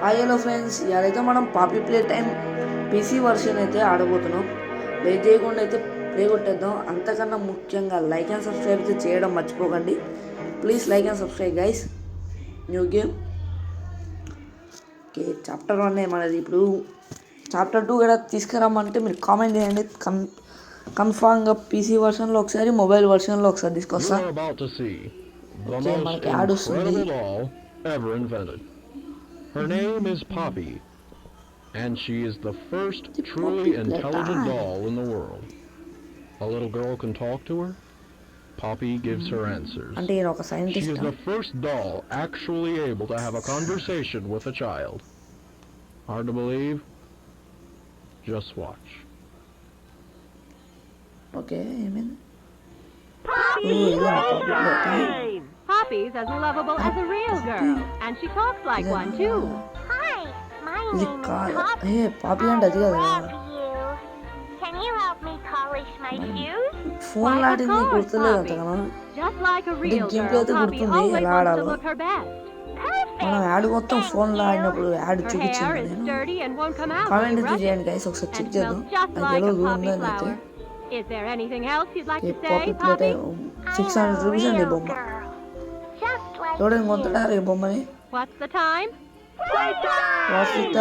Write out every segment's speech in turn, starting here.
Hello friends, ఇవాళైతే మనం poppy play time PC version అయితే ఆడబోతున్నాం. Late చేయకుండా అయితే ప్లే కొట్టేద్దాం. అంతకన్నా ముఖ్యంగా లైక్ అండ్ సబ్స్క్రైబ్ అయితే చేయడం మర్చిపోకండి. Please like and subscribe guys. New game. Okay, chapter 1 మనది. ఇప్పుడు చాప్టర్ 2 కూడా తీసుకురమ్మంటే మీరు కామెంట్ చేయండి. కన్ఫామ్గా పీసీ వర్షన్లో ఒకసారి, మొబైల్ వర్షన్లో ఒకసారి తీసుకొస్తా. ఓకే, మనకి యాడ్ వస్తుంది. Her name is Poppy, and she is the first truly intelligent doll in the world. A little girl can talk to her. Poppy gives her answers. She is the first doll actually able to have a conversation with a child. Hard to believe? Just watch. Okay, amen. Poppy's as lovable as a real girl, and she talks like one too. Hi, my name is Poppy. Hey, Poppy and I love you. Can you help me polish my shoes? Phone Like of course, Poppy. Just like a real girl, Poppy always wants to look her best. మనం add మొత్తం ఫోన్లో ఆడినప్పుడు add Her hair చూపించింది. is sturdy and won't come out when comment you అయితే brush చేయండి it, guys, ఒకసారి check and చేద్దాం. smells just నాకు like a తెలియదు poppy ఉందని అయితే. flower. Is there anything else you'd like to say, poppy plate Poppy? 600 rupees అండి ఈ బొమ్మ. Just like ఎవడైనా you. కొంటాడా ఈ బొమ్మని? What's the time? What's it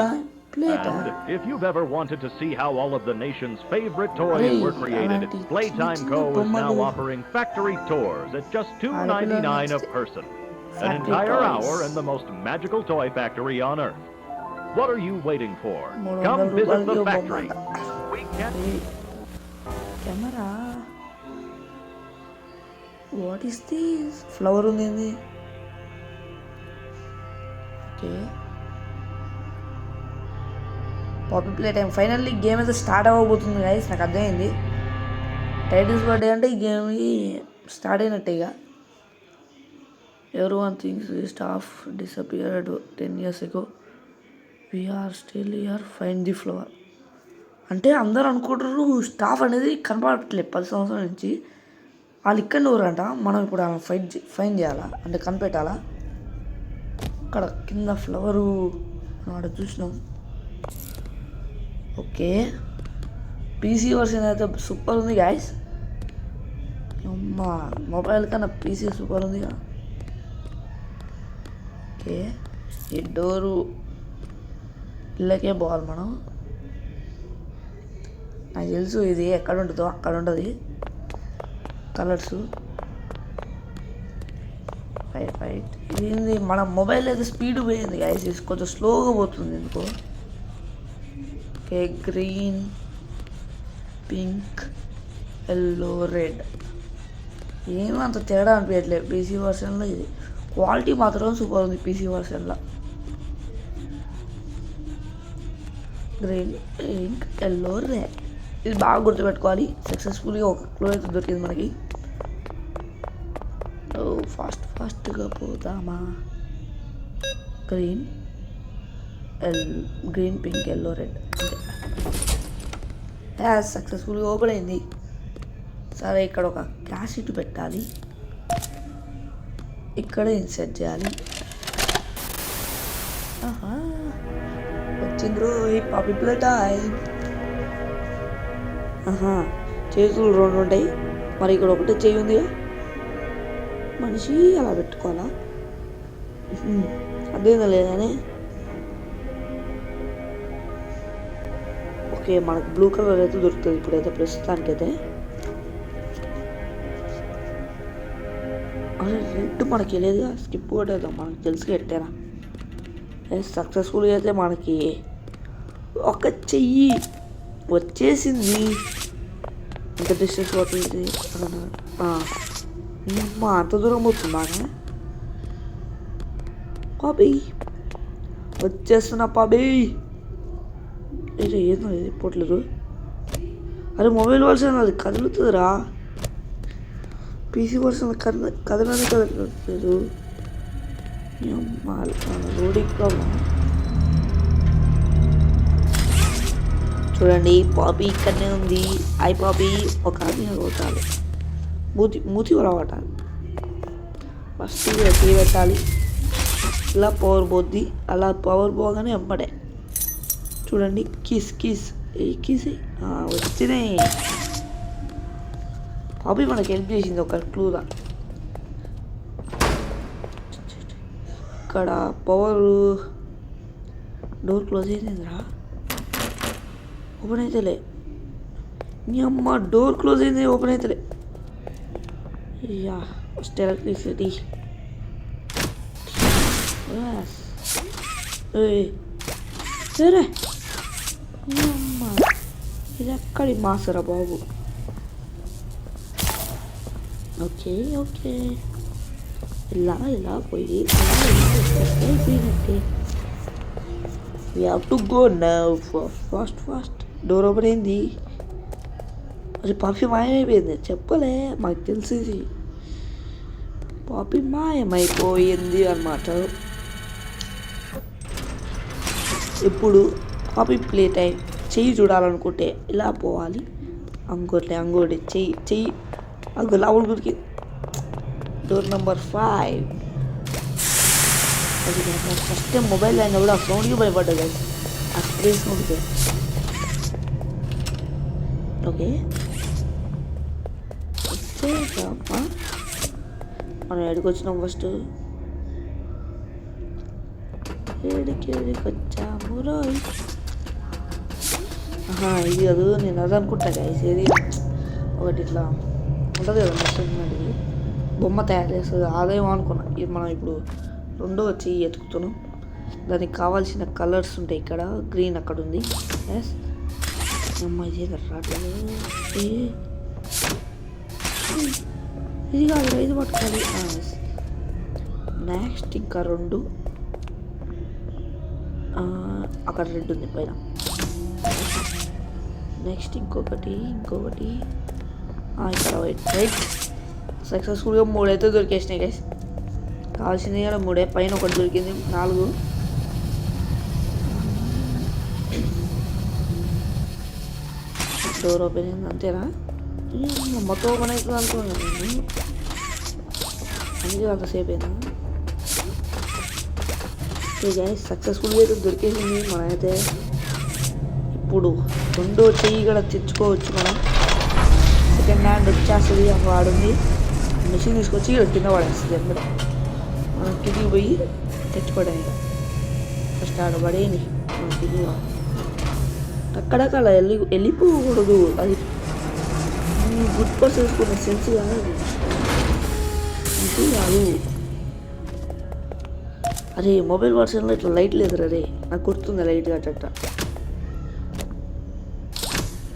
plate? And if you've ever wanted to see how all of the nation's favorite toys were created, Playtime Co. is now offering factory tours at just $2.99 a person. An entire hour in the most magical toy factory on Earth. What are you waiting for? Come visit the factory. We can't... camera. What is this? Flower ఉంది. Okay, Poppy play time. Finally game అయితే start అవ్వబోతుంది guys. నాకు అర్థమైంది. Titles birthday అంటే ఈ game start అయినట్టే. ఇక everyone thinks the staff disappeared 10 years ago. We are still here. Find the flower. అంటే అందరూ అనుకుంటారు స్టాఫ్ అనేది కనపడట్లేదు 10 సంవత్సరాల నుంచి. వాళ్ళు ఇక్కడ ఊరంట. మనం ఇప్పుడు ఫైన్ చేయాలా అంటే కనిపెట్టాలా. అక్కడ కింద ఫ్లవరు అక్కడ చూసినాం. ఓకే, పీసీ వర్షన్ అయితే సూపర్ ఉంది గాయస్. అమ్మా, మొబైల్ కన్నా పీసీ సూపర్ ఉంది. ఓకే, ఈ డోరు ఇళ్ళకే పోవాలి మనం. నాకు తెలుసు ఇది ఎక్కడ ఉంటుందో అక్కడ ఉంటుంది. Colours right. ఇది మన మొబైల్ అయితే స్పీడ్ పోయింది గైస్. ఇది కొంచెం స్లోగా పోతుంది ఎందుకో. Okay, green, pink, yellow, red. ఏమంత తేడా అనిపించట్లేదు పీసీ వర్షన్లో. ఇది క్వాలిటీ మాత్రం సూపర్ ఉంది పీసీ వర్షన్లో. Green, pink, yellow, red. ఇది బాగా గుర్తుపెట్టుకోవాలి. సక్సెస్ఫుల్గా ఒక క్లూ అయితే దొరికింది మనకి. ఫాస్ట్గా పోతామా. Green, pink, yellow, red. అంతే, సక్సెస్ఫుల్గా ఓపెన్ అయింది. సరే, ఇక్కడ ఒక క్యాష్ షీట్ పెట్టాలి. ఇక్కడ ఇన్సర్ట్ చేయాలి. వచ్చిండ్రు ఈ పాపీ ప్లేట్. చేతులు 2 ఉంటాయి. మరి ఇక్కడ ఒకటే చెయ్యి ఉంది. మనిషి అలా పెట్టుకోవాలా? అదేనా లేదని. ఓకే, మనకు బ్లూ కలర్ అయితే దొరుకుతుంది ఇప్పుడైతే ప్రస్తుతానికైతే. అదే రెడ్ మనకి లేదుగా, స్కిప్ కొట్టేద్దాం. మనకు తెలుసు ఎట్టేనా. సక్సెస్ఫుల్గా అయితే మనకి ఒక చెయ్యి వచ్చేసింది. ఎంత డిస్టెన్స్ పోతుంది? అంత దూరం పోతుందా? పాపీ వచ్చేస్తున్నా. పాపీ ఏదో ఇది పోట్లేదు. అరే, మొబైల్ వర్షన్ అది కదులుతుందిరా. పీసీ వర్షన్ కదలలేదు. Loading problem. చూడండి, పాపీ ఇక్కడనే ఉంది. ఐ పాపీ ఒక కొట్టాలి. మూతి కొలవటాలి. ఫస్ట్ పెట్టాలి. ఇలా పవర్ పోద్ది, అలా పవర్ పోగానే వెంబడే చూడండి కిస్ కిస్ ఈ కిస్ వచ్చినాయి. పాపి మనకి హెల్ప్ చేసింది ఒక క్లూగా. ఇక్కడ పవర్ డోర్ క్లోజ్ అయిందిరా, ఓపెన్ అవుతలే. నీ అమ్మ డోర్ క్లోజ్ అయింది, ఓపెన్ అవుతలే. Yeah first electricity. సరే నీ అమ్మ ఇది ఎక్కడి మాసరా బాబు. ఓకే ఓకే ఇలా పోయి అయిపోయినట్టే. We have to go now fast. Door open అయింది. అది పాపి మాయమైపోయింది, చెప్పలే మాకు తెలిసింది. పాపి మాయమైపోయింది అన్నమాట. ఇప్పుడు పాపి ప్లే టైం. చెయ్యి చూడాలనుకుంటే ఇలా పోవాలి, అంగోటి చెయ్యి అంగు లావుడు గురికి. Door number 5. అది ఫస్ట్ టైం మొబైల్ అయినా కూడా ఆ సౌండ్కి భయపడ్డా, ఆ స్ప్రే సౌండ్కి. ఓకే వచ్చేసామా, మనం ఎక్కడికి వచ్చినాం ఫస్ట్, ఏడికి వచ్చాము రోయ్. ఇది కాదు, నేను అది అనుకుంటా గైస్. ఏది ఒకటి ఇట్లా ఉంటుంది కదా మిషన్, అది బొమ్మ తయారు చేస్తుంది, ఆదాయం అనుకున్నా. ఇది మనం ఇప్పుడు రెండో వచ్చి ఎతుకుతున్నాం. దానికి కావాల్సిన కలర్స్ ఉంటాయి. ఇక్కడ గ్రీన్ అక్కడ ఉంది. ఎస్ అమ్మ ఇది రావట్లేదు. ఇది కాదు, ఇది పట్టుకోవాలి. నెక్స్ట్ ఇంకా 2 అక్కడ రెడ్ ఉంది పైన. నెక్స్ట్ ఇంకొకటి ఇక్కడ వైట్. సక్సెస్ఫుల్గా 3 అయితే దొరికేసినాయి గైస్. కావాల్సింది కూడా 3, పైన ఒకటి దొరికింది. 4. డోర్ ఓపెన్ అయింది అంతేనా, మొత్తం ఓపెన్ అవుతుంది అనుకున్నాను నేను. అందుకే అంతసేపు అయినా. ఓకే గైస్, సక్సెస్ఫుల్గా అయితే దొరికేసింది. మనమైతే ఇప్పుడు 2 చెయ్యి కూడా తెచ్చుకోవచ్చు. మనం సెకండ్ హ్యాండ్ వచ్చేస్తుంది. వాడుంది మిషన్ తీసుకొచ్చి ఇక్కడ కింద పడేస్తుంది. ఎక్కడ మనం కిందికి పోయి తెచ్చుకోవడం. ఫస్ట్ ఆడబడేది మనం కింది అక్కడక్కడ వెళ్ళిపోకూడదు. అది గుడ్ పర్స్ వేసుకునే సెన్స్ కాదు, అది కాదు. అరే మొబైల్ వర్షన్లో ఇట్లా లైట్ లేదు రే, నాకు గుర్తుంది లైట్ అట్ట.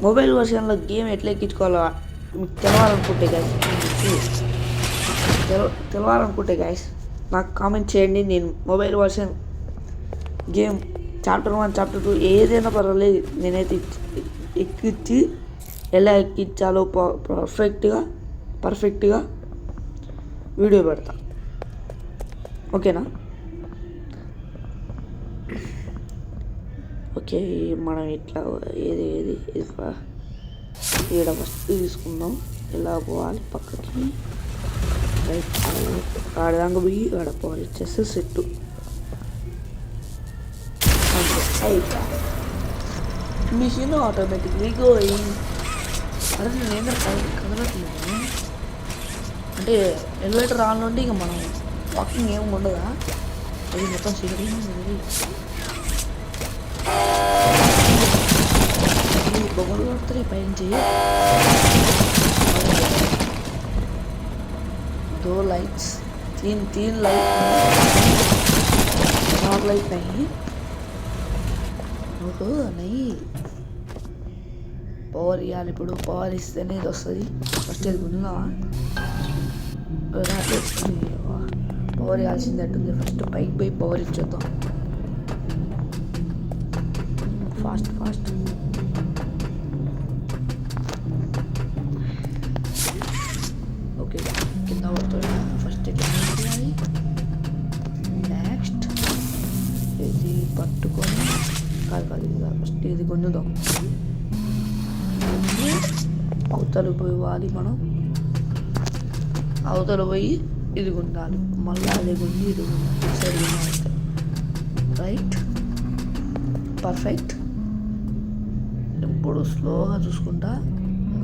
మొబైల్ వర్షన్లో గేమ్ ఎట్లా ఎక్కించుకోవాలో మీకు తెలవాలనుకుంటే గైస్ నాకు కామెంట్ చేయండి. నేను mobile version game chapter 1 chapter 2 ఏదైనా పర్వాలేదు, నేనైతే ఎక్కించి ఎలా ఎక్కించాలో పర్ఫెక్ట్గా వీడియో పెడతా. ఓకేనా? ఓకే మనం ఇట్లా ఏది ఇక్కడ ఫస్ట్ తీసుకుందాం. ఇలా పోవాలి పక్కకి, రైట్ ఆడదాకా పోయి ఆడ పోవాలి. Chess set machine automatically going. అదే నేను కదలట్లేదు అంటే ఎలివేటర్ ఆన్ నుండి ఇక మనం వాకింగ్ ఏమి ఉండదా, అది మొత్తం చీకటి. బొమ్మలు కొడుతున్నాయి పైనుంచి. दो लाइट्स तीन लाइट 4 लाइट नहीं, ఓహో नहीं పవర్ ఇవ్వాలి. ఇప్పుడు పవర్ ఇస్తేనే ఇది వస్తుంది. ఫస్ట్ ఇది ముందుగా పవర్ ఇవ్వాల్సింది అట్టుంది. ఫస్ట్ పైకి పోయి పవర్ ఇచ్చేద్దాం. ఫాస్ట్ ఓకే కింద పడుతుంది. ఫస్ట్ చేయాలి. నెక్స్ట్ ఇది పట్టుకొని కాదు ఫస్ట్ ఇది గుంజుదాం. అవతల పోవాలి. మనం అవతల పోయి ఇది ఉండాలి, మళ్ళీ అది గుండి ఇది ఉండాలి, సైడ్ ఉండాలి, రైట్, పర్ఫెక్ట్. ఇప్పుడు స్లోగా చూసుకుంటా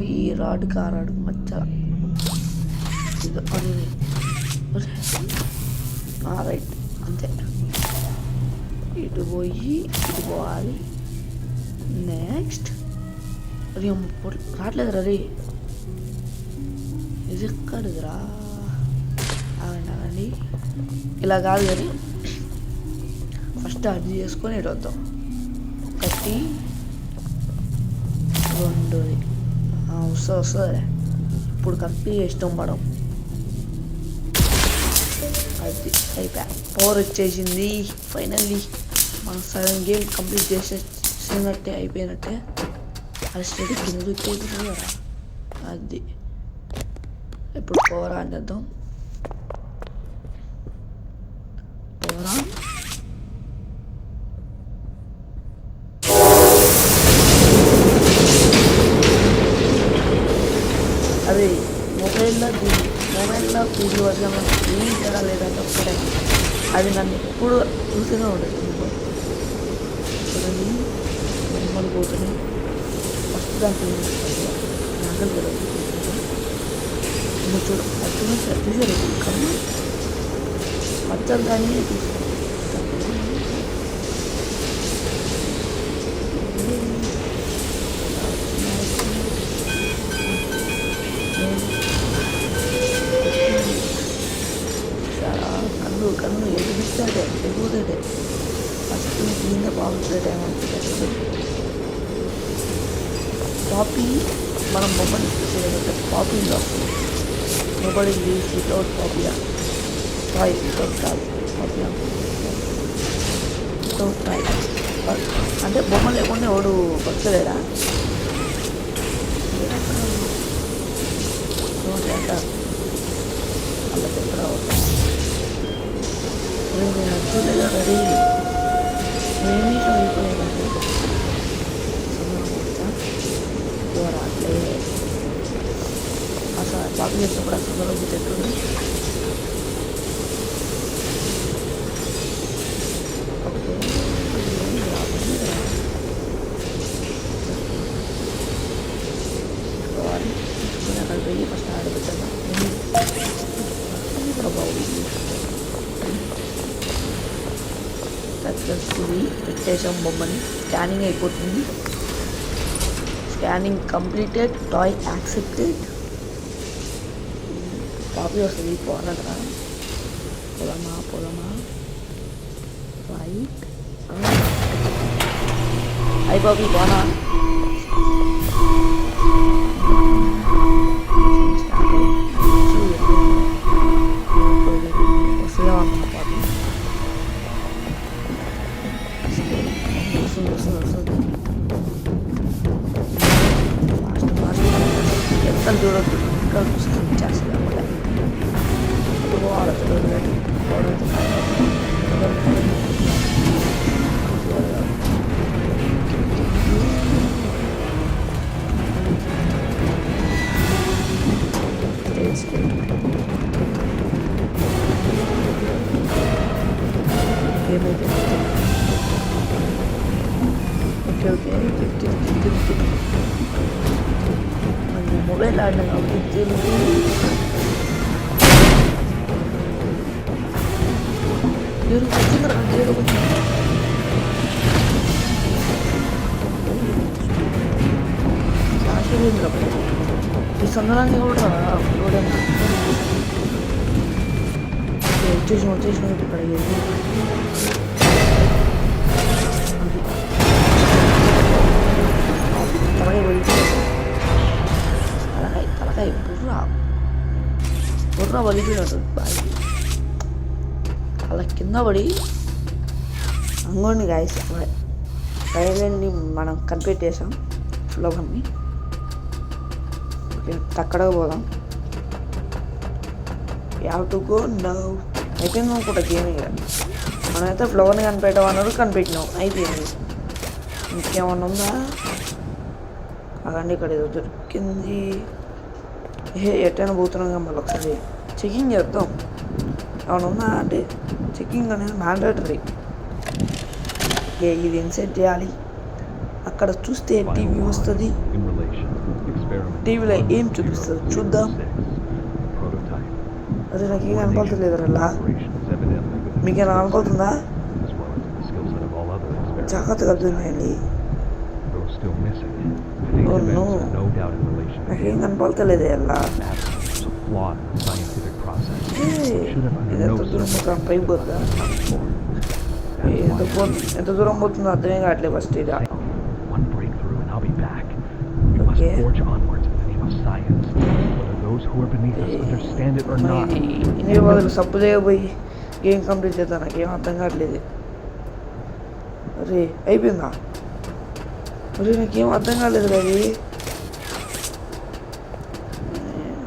ఈ రాడ్కి ఆ రాడ్కి మధ్య ఇది రైట్, అంతే. ఇటు పోయి ఇటు పోవాలి. నెక్స్ట్ అది రావట్లేదు రీ, ఇది ఎక్కడిదిరా? ఆగండి, ఇలా కాదు కానీ ఫస్ట్ అది చేసుకొని ఇటు వద్దాం. 1 2 వస్తుంది. ఇప్పుడు కరెక్ట్ ఇష్టం పడం, అది అయిపోయా. పవర్ వచ్చేసింది ఫైనల్లీ. మనం సగం గేమ్ కంప్లీట్ చేసేసినట్టే, అయిపోయినట్టే. అది స్టడీ కింద వచ్చేసింది కదా, అది. ఇప్పుడు పవర్ ఆన్ చేద్దాం. Power on. అది మొబైల్లో పీజీ వర్షన్ ఏం తేడా లేదంటే ఒక్కటే. అది నన్ను ఎప్పుడు చూస్తూనే ఉంటుంది. చూడండి బొమ్మలు పోతున్నాయి. ఫస్ట్ దాంట్లో నాగలు కదా చూడు, చూసారు కన్నా మచ్చలు కానీ కన్ను ఎదుగుతాడే ఫస్ట్ కింద బాగుంటుంది టైం అనిపిస్తుంది. పాపీ మనం మొబైల్ చేయాలంటే పాపీలో వస్తుంది. Mobile leaves without పాపియా, toy without toy, పాపియా without toy. అంటే బొమ్మ లేకుండా ఎవడు బతకలేడా? అలా చెప్పరా నేను నచ్చలేదా రెడీ ఏమీ అయిపోలేదండి. రాట్లే అసలు బాగా చేసినప్పుడు అసలు రోజు తెట్టుంది. ఓకే అక్కడ పోయి ఫస్ట్ ఆడబెట్టాను కూడా బాగుంది. సక్సెస్ఫుల్లీ పెట్టేసాం బొమ్మని. స్కానింగ్ అయిపోతుంది. Scanning completed, toy accepted. పాపి వస్తుంది, పోరాడరా పొలమా రైట్. అయి పాపి పోనా వస్తుందా పాపి? వస్తుంది. ఎంత చూడొద్దు, ఇక్కడ స్కిప్ చేస్తుంది అన్నమాట. ఓకే మొబైల్ ఆడినా కాబట్టి తెలుగు ఈ సందరాన్ని కూడా వచ్చేసిన ఇక్కడ తలకాయ బుర్ర వలిపోయినట్టు బాగా అలా కింద పడి అంగోండి గాయస్. రైల్ని మనం కంప్లీట్ చేసాం ఫ్లోవర్ని. ఓకే అక్కడికి పోదాం. Have to go now. అయిపోయింది అనుకుంటా గేమ్. ఇక మనమైతే ఫ్లోవర్ని కనిపెట్టమన్నారు, కనిపెట్టినాం, అయిపోయింది. ఇంకేమన్నా ఉందా? అదండి ఇక్కడ ఏదో దొరికింది. ఎటైనా పోతున్నాం కదా, మళ్ళీ ఒకసారి చెకింగ్ చేద్దాం. అవునున్నా అంటే చెక్కింగ్ అనేది మ్యాండేటరీ. ఓకే, ఇది ఇన్సెట్ చేయాలి. అక్కడ చూస్తే టీవీ వస్తుంది. టీవీలో ఏం చూపిస్తుంది చూద్దాం. అదే నాకేం కనపడుతుంది అలా. మీకేనా కనపడుతుందా? జాగ్రత్తగా అర్థం చేయండి. నాకేం కనపడతలేదు అలా. ఎంత దూరం పోతాం? పైకి పోతుందా? ఎంత దూరం పోతుందో అర్థమే కావట్లేదు ఫస్ట్ ఇక. ఓకే, ఇన్ని బదులు సప్పు చేయబోయి గేమ్ కంప్లీట్ చేద్దాం. నాకేం అర్థం కావట్లేదు. అరే అయిపోయిందా? అరే నాకేం అర్థం కాలేదు అది.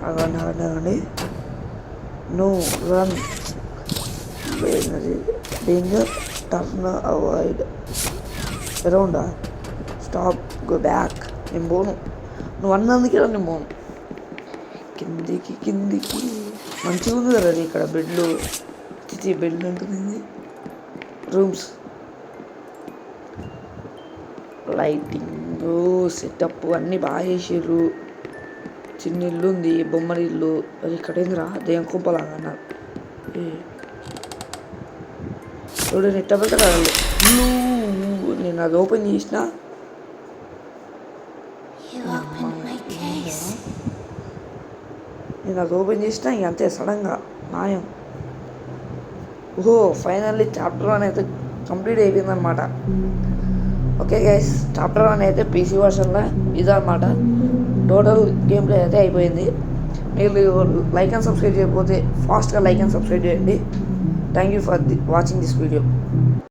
అవ్వండి. No run, danger, turn, avoid, అరౌండా, స్టాప్, గో బ్యాక్. నేను పోను, నువ్వు అన్నందుకే నేను పోను. కిందికి మంచిగా ఉంది కదా అది. ఇక్కడ బెడ్లు, బెడ్లు ఉంటుంది, రూమ్స్, లైటింగ్, సెటప్ అన్నీ బాగా చేసారు. చిన్న ఇల్లు ఉంది, బొమ్మల ఇల్లు. అది ఇక్కడ ఏందిరా దేం కుంపలాగా అన్నారు. చూడు నెట్ట పెట్టాలి. నేను అది ఓపెన్ చేసిన, ఇంక అంతే సడన్గా మాయం. ఓహో, ఫైనల్లీ చాప్టర్ 1 అయితే కంప్లీట్ అయిపోయింది అనమాట. ఓకే గైస్, చాప్టర్ 1 అయితే పీసీ వర్షన్లో ఇదన్నమాట. టోటల్ గేమ్ ప్లే అయితే అయిపోయింది. మీరు లైక్ అండ్ సబ్స్క్రైబ్ చేయకపోతే ఫాస్ట్గా లైక్ అండ్ సబ్స్క్రైబ్ చేయండి. Thank you for watching this video.